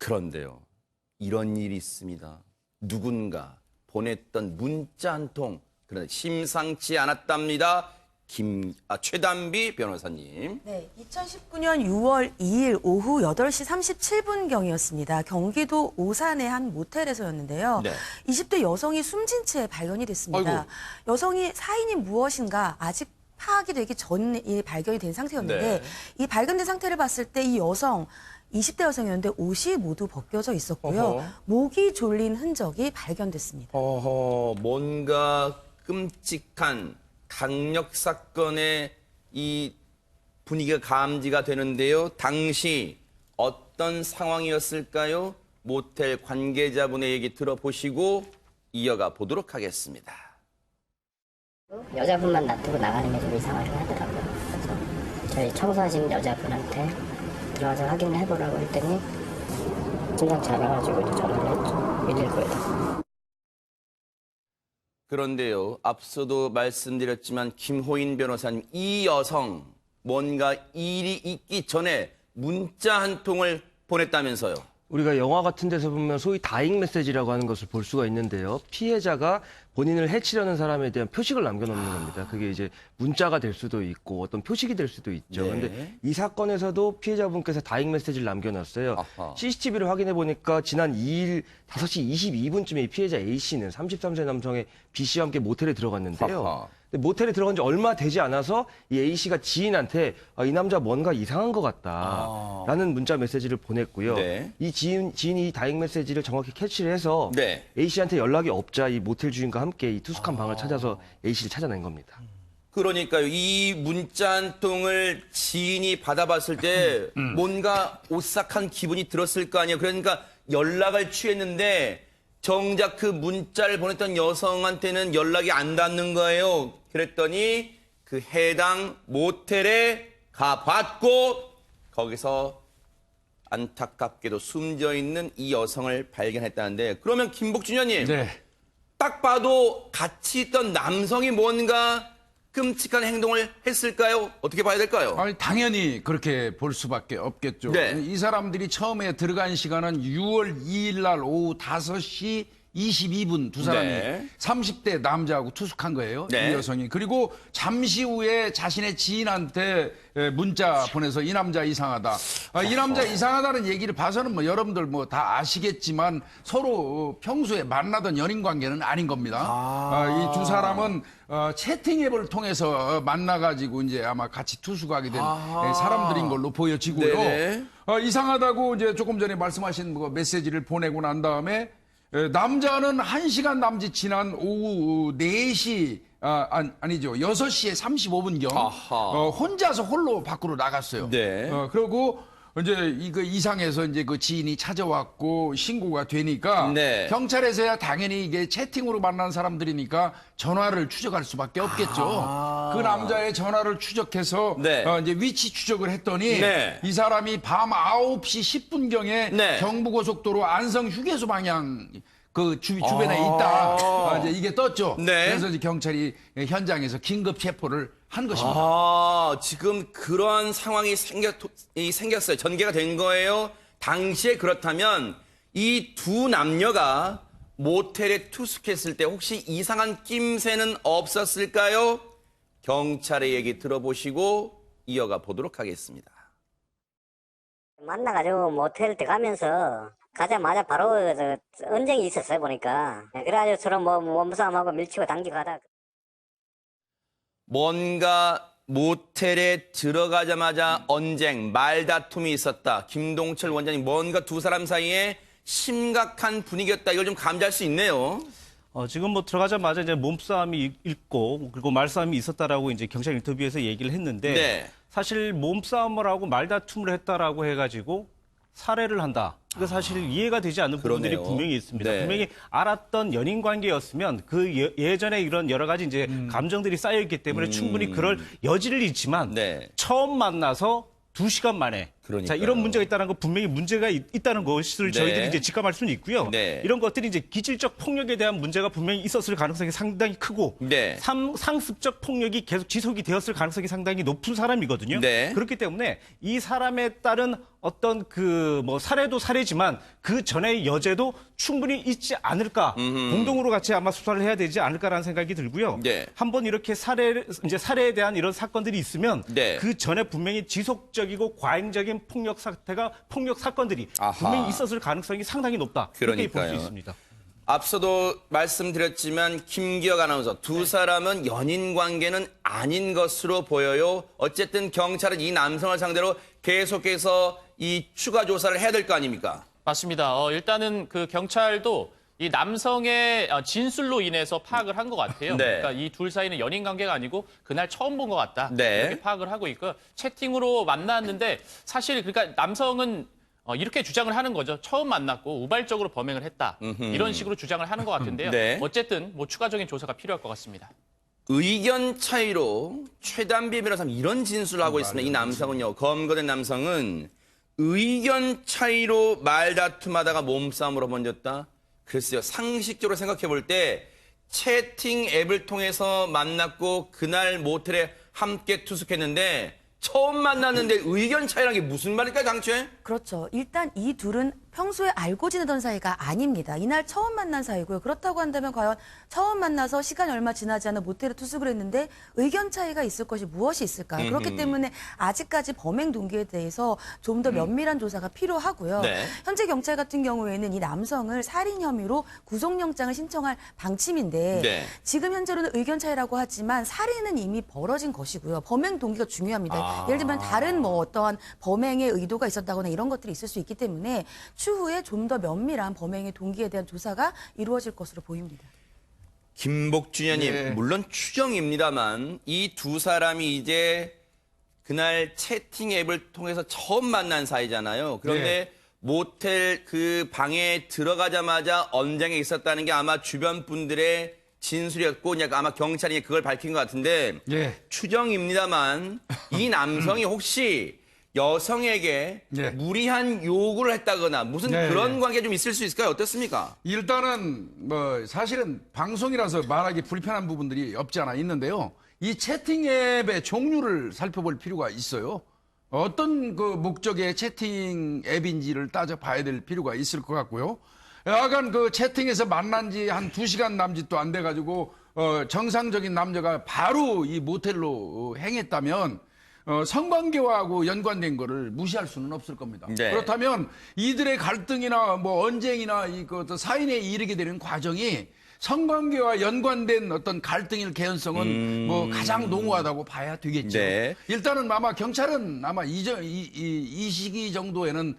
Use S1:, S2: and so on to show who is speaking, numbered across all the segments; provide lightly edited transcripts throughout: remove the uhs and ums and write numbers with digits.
S1: 그런데요, 이런 일이 있습니다. 누군가 보냈던 문자 한 통, 그런데 심상치 않았답니다. 최단비 변호사님.
S2: 네, 2019년 6월 2일 오후 8시 37분경이었습니다. 경기도 오산의 한 모텔에서였는데요.
S1: 네.
S2: 20대 여성이 숨진 채 발견이 됐습니다.
S1: 아이고.
S2: 여성이 사인이 무엇인가 아직 파악이 되기 전에 발견이 된 상태였는데
S1: 네.
S2: 이 발견된 상태를 봤을 때 이 여성 20대 여성이었는데 옷이 모두 벗겨져 있었고요.
S1: 어허.
S2: 목이 졸린 흔적이 발견됐습니다.
S1: 뭔가 끔찍한 강력 사건의 이 분위기가 감지가 되는데요. 당시 어떤 상황이었을까요? 모텔 관계자분의 얘기 들어보시고 이어가 보도록 하겠습니다.
S3: 여자분만 놔두고 나가는 게 좀 이상하긴 하더라고요. 그래서 저희 청소하시는 여자분한테 들어가서 확인을 해보라고 했더니 심상치 않아가지고 이제 전화를 했죠. 119에다.
S1: 그런데요, 앞서도 말씀드렸지만 김호인 변호사님, 이 여성 뭔가 일이 있기 전에 문자 한 통을 보냈다면서요.
S4: 우리가 영화 같은 데서 보면 소위 다잉 메시지라고 하는 것을 볼 수가 있는데요. 피해자가 본인을 해치려는 사람에 대한 표식을 남겨놓는 겁니다. 그게 이제 문자가 될 수도 있고 어떤 표식이 될 수도 있죠.
S1: 네.
S4: 그런데 이 사건에서도 피해자분께서 다잉 메시지를 남겨놨어요.
S1: 아하.
S4: CCTV를 확인해 보니까 지난 2일 5시 22분쯤에 이 피해자 A씨는 33세 남성의 B씨와 함께 모텔에 들어갔는데요.
S1: 아하.
S4: 근데 모텔에 들어간 지 얼마 되지 않아서 이 A씨가 지인한테 이 남자 뭔가 이상한 것 같다라는 문자 메시지를 보냈고요.
S1: 네.
S4: 이 지인이 이 다잉 메시지를 정확히 캐치를 해서
S1: 네.
S4: A씨한테 연락이 없자 이 모텔 주인과 함께 이 투숙한 방을 찾아서 A씨를 찾아낸 겁니다.
S1: 그러니까요, 이 문자 한 통을 지인이 받아봤을 때 뭔가 오싹한 기분이 들었을 거 아니에요. 그러니까 연락을 취했는데 정작 그 문자를 보냈던 여성한테는 연락이 안 닿는 거예요. 그랬더니 그 해당 모텔에 가봤고 거기서 안타깝게도 숨져 있는 이 여성을 발견했다는데, 그러면 김복준 의원님,
S5: 네.
S1: 딱 봐도 같이 있던 남성이 뭔가 끔찍한 행동을 했을까요? 어떻게 봐야 될까요?
S5: 아니, 당연히 그렇게 볼 수밖에 없겠죠.
S1: 네.
S5: 이 사람들이 처음에 들어간 시간은 6월 2일 날 오후 5시 22분 두 사람이
S1: 네.
S5: 30대 남자하고 투숙한 거예요.
S1: 네.
S5: 이 여성이. 그리고 잠시 후에 자신의 지인한테 문자 보내서 이 남자 이상하다. 이 남자 이상하다는 얘기를 봐서는 뭐 여러분들 뭐 다 아시겠지만 서로 평소에 만나던 연인 관계는 아닌 겁니다. 이 두 사람은 채팅 앱을 통해서 만나가지고 이제 아마 같이 투숙하게 된 사람들인 걸로 보여지고요.
S1: 네네.
S5: 이상하다고 이제 조금 전에 말씀하신 뭐 메시지를 보내고 난 다음에 남자는 1시간 남짓 지난 오후 4시, 아니죠. 6시에 35분경,
S1: 아하.
S5: 혼자서 홀로 밖으로 나갔어요.
S1: 네.
S5: 그리고 이제 이거 이상해서 이제 그 지인이 찾아왔고 신고가 되니까
S1: 네.
S5: 경찰에서야 당연히 이게 채팅으로 만난 사람들이니까 전화를 추적할 수밖에 없겠죠. 그 남자의 전화를 추적해서
S1: 네.
S5: 이제 위치 추적을 했더니
S1: 네.
S5: 이 사람이 밤 9시 10분경에
S1: 네.
S5: 경부고속도로 안성 휴게소 방향 그 주변에 있다. 이제 이게 떴죠.
S1: 네.
S5: 그래서 이제 경찰이 현장에서 긴급 체포를 한 것입니다.
S1: 지금 그러한 상황이 생겼어요. 전개가 된 거예요. 당시에 그렇다면 이 두 남녀가 모텔에 투숙했을 때 혹시 이상한 낌새는 없었을까요? 경찰의 얘기 들어보시고 이어가 보도록 하겠습니다.
S3: 만나가지고 모텔 들어가면서 가자마자 바로 언쟁이 있었어요, 보니까. 그래가지고 서로 뭐 몸싸움하고 밀치고 당기고 하다.
S1: 뭔가 모텔에 들어가자마자 언쟁, 말다툼이 있었다. 김동철 원장님, 뭔가 두 사람 사이에 심각한 분위기였다. 이걸 좀 감지할 수 있네요.
S6: 지금 뭐 들어가자마자 이제 몸싸움이 있고 그리고 말싸움이 있었다라고 이제 경찰 인터뷰에서 얘기를 했는데
S1: 네.
S6: 사실 몸싸움을 하고 말다툼을 했다라고 해가지고 살해를 한다. 이거 사실 이해가 되지 않는 부분들이
S1: 그러네요.
S6: 분명히 있습니다.
S1: 네.
S6: 분명히 알았던 연인 관계였으면 그 예전에 이런 여러 가지 이제 감정들이 쌓여 있기 때문에 충분히 그럴 여지를 있지만
S1: 네.
S6: 처음 만나서 2시간 만에
S1: 그러니까요.
S6: 자, 이런 문제가 있다는 거 분명히 문제가 있다는 것을
S1: 네.
S6: 저희들이 이제 직감할 수는 있고요.
S1: 네.
S6: 이런 것들이 이제 기질적 폭력에 대한 문제가 분명히 있었을 가능성이 상당히 크고
S1: 네.
S6: 상습적 폭력이 계속 지속이 되었을 가능성이 상당히 높은 사람이거든요.
S1: 네.
S6: 그렇기 때문에 이 사람에 따른 어떤 그 뭐 살해도 살해지만 그 전의 여죄도 충분히 있지 않을까. 공동으로 같이 아마 수사를 해야 되지 않을까라는 생각이 들고요.
S1: 네.
S6: 한번 이렇게 살해에 대한 이런 사건들이 있으면
S1: 네.
S6: 그 전에 분명히 지속적이고 과잉적인 폭력 사건들이
S1: 아하.
S6: 분명히 있었을 가능성이 상당히 높다. 그렇게 볼 수
S1: 그러니까요.
S6: 있습니다.
S1: 앞서도 말씀드렸지만 김기혁 아나운서 두 사람은 연인 관계는 아닌 것으로 보여요. 어쨌든 경찰은 이 남성을 상대로 계속해서 이 추가 조사를 해야 될 거 아닙니까?
S7: 맞습니다. 일단은 그 경찰도 이 남성의 진술로 인해서 파악을 한 것 같아요.
S1: 네.
S7: 그러니까 이 둘 사이는 연인 관계가 아니고 그날 처음 본 것 같다.
S1: 네.
S7: 이렇게 파악을 하고 있고 채팅으로 만났는데 사실 그러니까 남성은 이렇게 주장을 하는 거죠. 처음 만났고 우발적으로 범행을 했다. 이런 식으로 주장을 하는 것 같은데요.
S1: 네.
S7: 어쨌든 뭐 추가적인 조사가 필요할 것 같습니다.
S1: 의견 차이로 최단비 변호사는 이런 진술을 하고 있습니다. 이 남성은요. 검거된 남성은 의견 차이로 말다툼하다가 몸싸움으로 번졌다. 글쎄요. 상식적으로 생각해 볼 때 채팅 앱을 통해서 만났고 그날 모텔에 함께 투숙했는데 처음 만났는데 의견 차이란 게 무슨 말일까요, 당최?
S2: 그렇죠. 일단 이 둘은 평소에 알고 지내던 사이가 아닙니다. 이날 처음 만난 사이고요. 그렇다고 한다면 과연 처음 만나서 시간이 얼마 지나지 않아 모텔에 투숙을 했는데 의견 차이가 있을 것이 무엇이 있을까? 그렇기 때문에 아직까지 범행 동기에 대해서 좀 더 면밀한 조사가 필요하고요.
S1: 네.
S2: 현재 경찰 같은 경우에는 이 남성을 살인 혐의로 구속영장을 신청할 방침인데
S1: 네.
S2: 지금 현재로는 의견 차이라고 하지만 살인은 이미 벌어진 것이고요. 범행 동기가 중요합니다. 예를 들면 다른 뭐 어떠한 범행의 의도가 있었다거나 이런 것들이 있을 수 있기 때문에 추후에 좀 더 면밀한 범행의 동기에 대한 조사가 이루어질 것으로 보입니다.
S1: 김복준 의원님,
S5: 네.
S1: 물론 추정입니다만 이 두 사람이 이제 그날 채팅 앱을 통해서 처음 만난 사이잖아요. 그런데
S5: 네.
S1: 모텔 그 방에 들어가자마자 언쟁이 있었다는 게 아마 주변 분들의 진술이었고 그냥 아마 경찰이 그걸 밝힌 것 같은데
S5: 예.
S1: 추정입니다만 이 남성이 혹시 여성에게
S5: 네.
S1: 무리한 요구를 했다거나 무슨
S5: 네,
S1: 그런
S5: 네.
S1: 관계 좀 있을 수 있을까요? 어떻습니까?
S5: 일단은 뭐 사실은 방송이라서 말하기 불편한 부분들이 없지 않아 있는데요. 이 채팅 앱의 종류를 살펴볼 필요가 있어요. 어떤 그 목적의 채팅 앱인지를 따져봐야 될 필요가 있을 것 같고요. 약간 그 채팅에서 만난 지 한 2시간 남짓도 안 돼가지고 정상적인 남자가 바로 이 모텔로 행했다면 성관계와하고 연관된 거를 무시할 수는 없을 겁니다.
S1: 네.
S5: 그렇다면 이들의 갈등이나 뭐 언쟁이나 그 사인에 이르게 되는 과정이 성관계와 연관된 어떤 갈등일 개연성은 뭐 가장 농후하다고 봐야 되겠죠.
S1: 네.
S5: 일단은 아마 경찰은 아마 이 시기 정도에는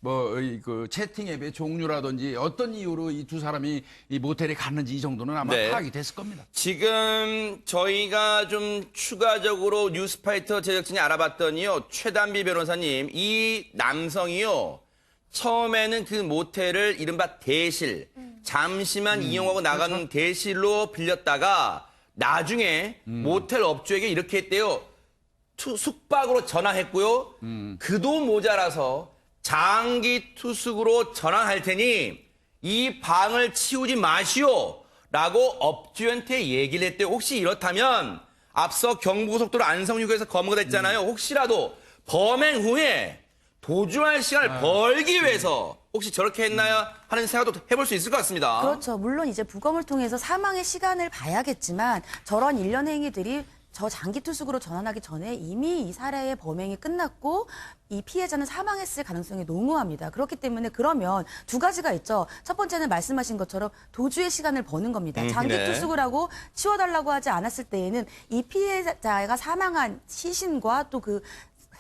S5: 뭐 그 채팅 앱의 종류라든지 어떤 이유로 이 두 사람이 이 모텔에 갔는지 이 정도는 아마
S1: 네.
S5: 파악이 됐을 겁니다.
S1: 지금 저희가 좀 추가적으로 뉴스파이터 제작진이 알아봤더니요. 최단비 변호사님, 이 남성이요. 처음에는 그 모텔을 이른바 대실, 잠시만 이용하고 나가는 대실로 빌렸다가 나중에 모텔 업주에게 이렇게 했대요. 숙박으로 전환했고요. 그도 모자라서 장기 투숙으로 전환할 테니 이 방을 치우지 마시오 라고 업주한테 얘기를 했대요. 혹시 이렇다면 앞서 경부고속도로 안성유구에서 검거됐잖아요. 혹시라도 범행 후에 도주할 시간을 벌기 위해서 혹시 저렇게 했나요? 하는 생각도 해볼 수 있을 것 같습니다.
S2: 그렇죠. 물론 이제 부검을 통해서 사망의 시간을 봐야겠지만 저런 일련 행위들이 저 장기 투숙으로 전환하기 전에 이미 이 살해의 범행이 끝났고 이 피해자는 사망했을 가능성이 농후합니다. 그렇기 때문에 그러면 두 가지가 있죠. 첫 번째는 말씀하신 것처럼 도주의 시간을 버는 겁니다. 장기
S1: 네.
S2: 투숙을 하고 치워달라고 하지 않았을 때에는 이 피해자가 사망한 시신과 또 그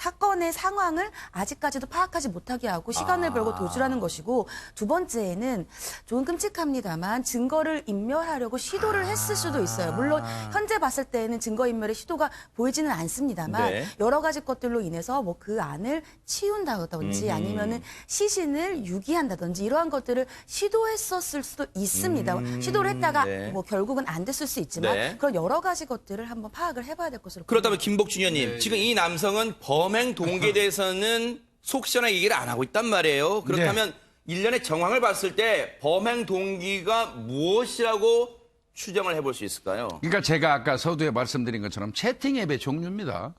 S2: 사건의 상황을 아직까지도 파악하지 못하게 하고 시간을 벌고 도주라는 것이고 두 번째에는 조금 끔찍합니다만 증거를 인멸하려고 시도를 했을 수도 있어요. 물론 현재 봤을 때는 증거인멸의 시도가 보이지는 않습니다만
S1: 네.
S2: 여러 가지 것들로 인해서 뭐 그 안을 치운다든지 아니면은 시신을 유기한다든지 이러한 것들을 시도했었을 수도 있습니다. 시도를 했다가
S1: 네.
S2: 뭐 결국은 안 됐을 수 있지만
S1: 네.
S2: 그런 여러 가지 것들을 한번 파악을 해봐야 될 것으로
S1: 그렇다면
S2: 보입니다.
S1: 김복준 의원님, 지금 이 남성은 범행 동기에 대해서는 속 시원하게 얘기를 안 하고 있단 말이에요. 그렇다면 일련의 정황을 봤을 때 범행 동기가 무엇이라고 추정을 해볼 수 있을까요?
S5: 그러니까 제가 아까 서두에 말씀드린 것처럼 채팅 앱의 종류입니다.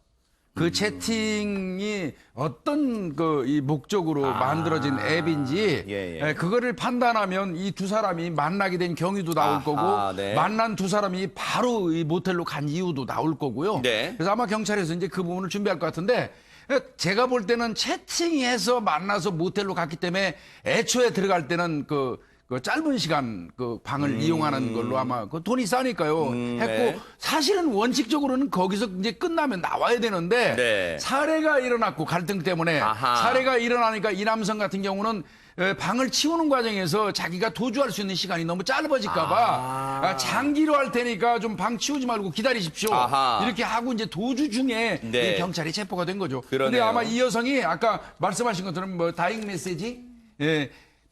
S5: 그 채팅이 어떤 이 목적으로 만들어진 앱인지
S1: 예.
S5: 그거를 판단하면 이 두 사람이 만나게 된 경위도 나올
S1: 아하,
S5: 거고
S1: 네.
S5: 만난 두 사람이 바로 이 모텔로 간 이유도 나올 거고요.
S1: 네.
S5: 그래서 아마 경찰에서 이제 그 부분을 준비할 것 같은데 제가 볼 때는 채팅해서 만나서 모텔로 갔기 때문에 애초에 들어갈 때는 그 짧은 시간 그 방을 이용하는 걸로 아마 그 돈이 싸니까요 했고
S1: 네.
S5: 사실은 원칙적으로는 거기서 이제 끝나면 나와야 되는데
S1: 네.
S5: 사례가 일어났고 갈등 때문에
S1: 아하.
S5: 사례가 일어나니까 이 남성 같은 경우는 방을 치우는 과정에서 자기가 도주할 수 있는 시간이 너무 짧아질까봐 장기로 할 테니까 좀 방 치우지 말고 기다리십시오.
S1: 아하.
S5: 이렇게 하고 이제 도주 중에
S1: 네.
S5: 이 경찰이 체포가 된 거죠.
S1: 그러네요.
S5: 근데 아마 이 여성이 아까 말씀하신 것처럼 뭐 다잉 메시지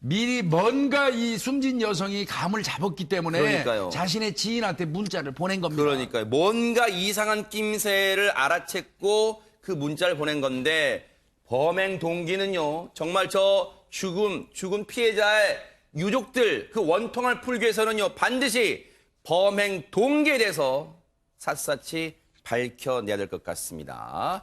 S5: 미리 뭔가 이 숨진 여성이 감을 잡았기 때문에
S1: 그러니까요.
S5: 자신의 지인한테 문자를 보낸 겁니다.
S1: 그러니까요. 뭔가 이상한 낌새를 알아챘고 그 문자를 보낸 건데 범행 동기는요. 정말 저 죽은 피해자의 유족들 그 원통을 풀기 위해서는요. 반드시 범행 동기에 대해서 샅샅이 밝혀내야 될 것 같습니다.